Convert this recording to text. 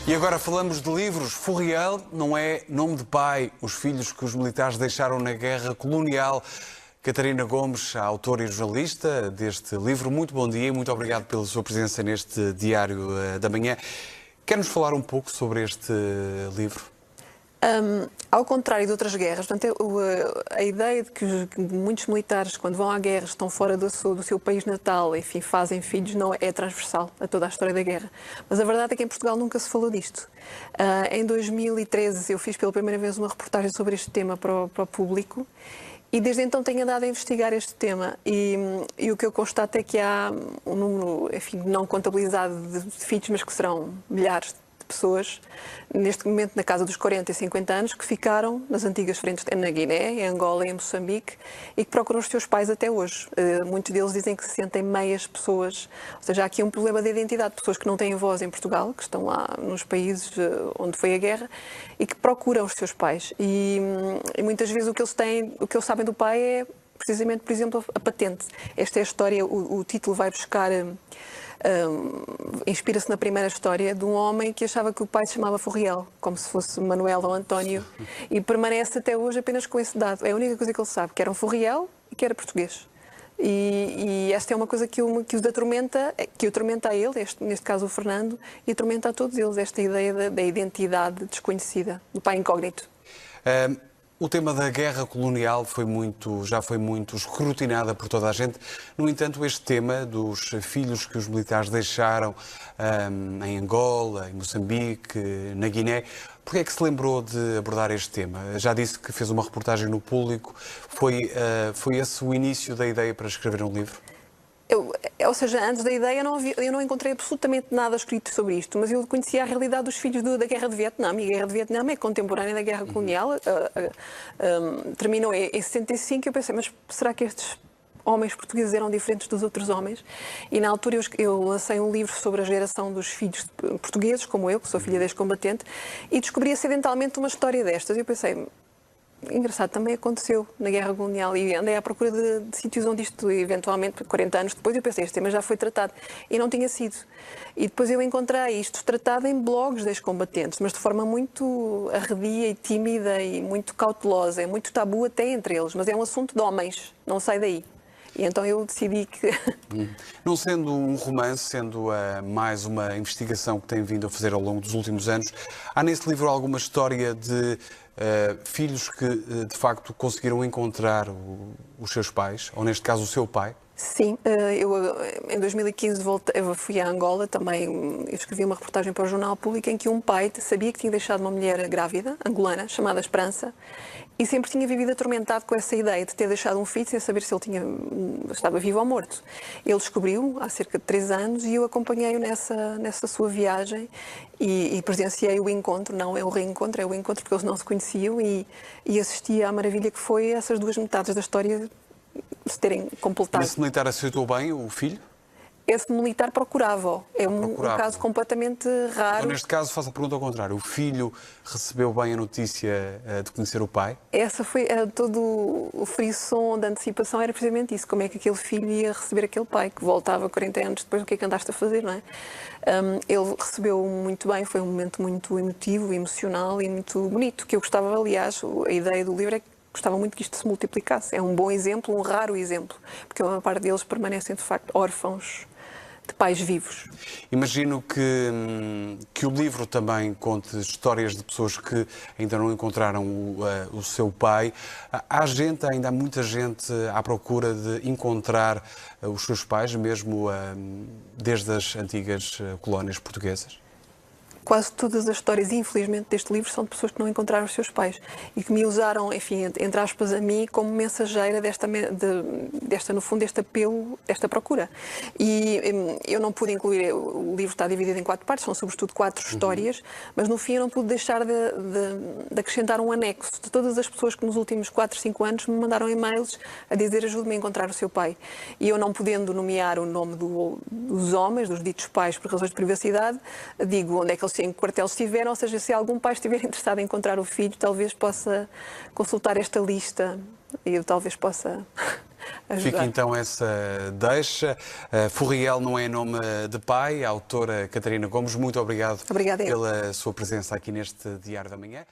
E agora falamos de livros. Furriel não é nome de pai. Os filhos que os militares deixaram na guerra colonial. Catarina Gomes, a autora e jornalista deste livro. Muito bom dia e muito obrigado pela sua presença neste Diário da Manhã. Quer-nos falar um pouco sobre este livro? Ao contrário de outras guerras, portanto, a ideia de que muitos militares, quando vão à guerra, estão fora do seu país natal, enfim, fazem filhos, não é transversal a toda a história da guerra. Mas a verdade é que em Portugal nunca se falou disto. Em 2013 eu fiz pela primeira vez uma reportagem sobre este tema para o público e desde então tenho andado a investigar este tema e o que eu constato é que há um número, enfim, não contabilizado de filhos, mas que serão milhares de pessoas, neste momento na casa dos 40 e 50 anos, que ficaram nas antigas frentes na Guiné, em Angola e em Moçambique e que procuram os seus pais até hoje. Muitos deles dizem que se sentem meias pessoas, ou seja, há aqui um problema de identidade, pessoas que não têm voz em Portugal, que estão lá nos países onde foi a guerra e que procuram os seus pais. E muitas vezes o que eles sabem do pai é precisamente, por exemplo, a patente. Esta é a história, o título vai buscar... inspira-se na primeira história de um homem que achava que o pai se chamava Furriel, como se fosse Manuel ou António, e permanece até hoje apenas com esse dado. É a única coisa que ele sabe, que era um Furriel e que era português. E esta é uma coisa que os atormenta, que o atormenta a ele, neste caso o Fernando, e atormenta a todos eles, esta ideia da identidade desconhecida, do pai incógnito. O tema da guerra colonial já foi muito escrutinada por toda a gente. No entanto, este tema dos filhos que os militares deixaram em Angola, em Moçambique, na Guiné, por que é que se lembrou de abordar este tema? Já disse que fez uma reportagem no Público. Foi esse o início da ideia para escrever um livro? Ou seja, antes da ideia eu não encontrei absolutamente nada escrito sobre isto, mas eu conhecia a realidade dos filhos da Guerra de Vietnã, e a Guerra de Vietnã é contemporânea da Guerra Colonial, terminou em 65 e eu pensei, mas será que estes homens portugueses eram diferentes dos outros homens? E na altura eu lancei um livro sobre a geração dos filhos portugueses, como eu, que sou filha de ex-combatente, e descobri acidentalmente uma história destas, e eu pensei... Engraçado, também aconteceu na Guerra Colonial e andei à procura de sítios onde isto, eventualmente, 40 anos depois, eu pensei, este tema já foi tratado e não tinha sido. E depois eu encontrei isto tratado em blogs de ex-combatentes, mas de forma muito arredia e tímida e muito cautelosa, é muito tabu até entre eles, mas é um assunto de homens, não sai daí. E então eu decidi que... Não sendo um romance, sendo mais uma investigação que tem vindo a fazer ao longo dos últimos anos, há nesse livro alguma história de filhos que de facto conseguiram encontrar os seus pais, ou neste caso o seu pai? Sim, eu em 2015 eu fui a Angola também, eu escrevi uma reportagem para o Jornal Público em que um pai sabia que tinha deixado uma mulher grávida, angolana, chamada Esperança, e sempre tinha vivido atormentado com essa ideia de ter deixado um filho sem saber se ele estava vivo ou morto. Ele descobriu há cerca de 3 anos e eu acompanhei-o nessa sua viagem e presenciei o encontro, não é o reencontro, é o encontro porque eles não se conheciam e assisti à maravilha que foi essas duas metades da história se terem completado. Esse militar aceitou bem o filho? Esse militar procurava-o. É um caso completamente raro. Então, neste caso, faço a pergunta ao contrário. O filho recebeu bem a notícia de conhecer o pai? Essa foi todo o frisson da antecipação, era precisamente isso. Como é que aquele filho ia receber aquele pai, que voltava 40 anos depois, o que é que andaste a fazer, não é? Ele recebeu muito bem, foi um momento muito emotivo, emocional e muito bonito, que eu gostava, aliás, a ideia do livro é que gostava muito que isto se multiplicasse. É um bom exemplo, um raro exemplo, porque a maior parte deles permanecem, de facto, órfãos de pais vivos. Imagino que o livro também conte histórias de pessoas que ainda não encontraram o seu pai. Há muita gente à procura de encontrar os seus pais, mesmo desde as antigas colónias portuguesas? Quase todas as histórias, infelizmente, deste livro são de pessoas que não encontraram os seus pais e que me usaram, enfim, entre aspas, a mim como mensageira no fundo, deste apelo, desta procura. E eu não pude incluir, o livro está dividido em 4 partes, são sobretudo 4 histórias, mas no fim eu não pude deixar de acrescentar um anexo de todas as pessoas que nos últimos 4, 5 anos me mandaram e-mails a dizer ajude-me a encontrar o seu pai. E eu não podendo nomear o nome dos homens, dos ditos pais, por razões de privacidade, digo onde é que eles em que quartel estiveram, ou seja, se algum pai estiver interessado em encontrar o filho, talvez possa consultar esta lista e eu talvez possa ajudar. Fica então essa deixa. Furriel não é nome de pai. A autora Catarina Gomes, muito obrigado Obrigada eu. pela sua presença aqui neste Diário da Manhã.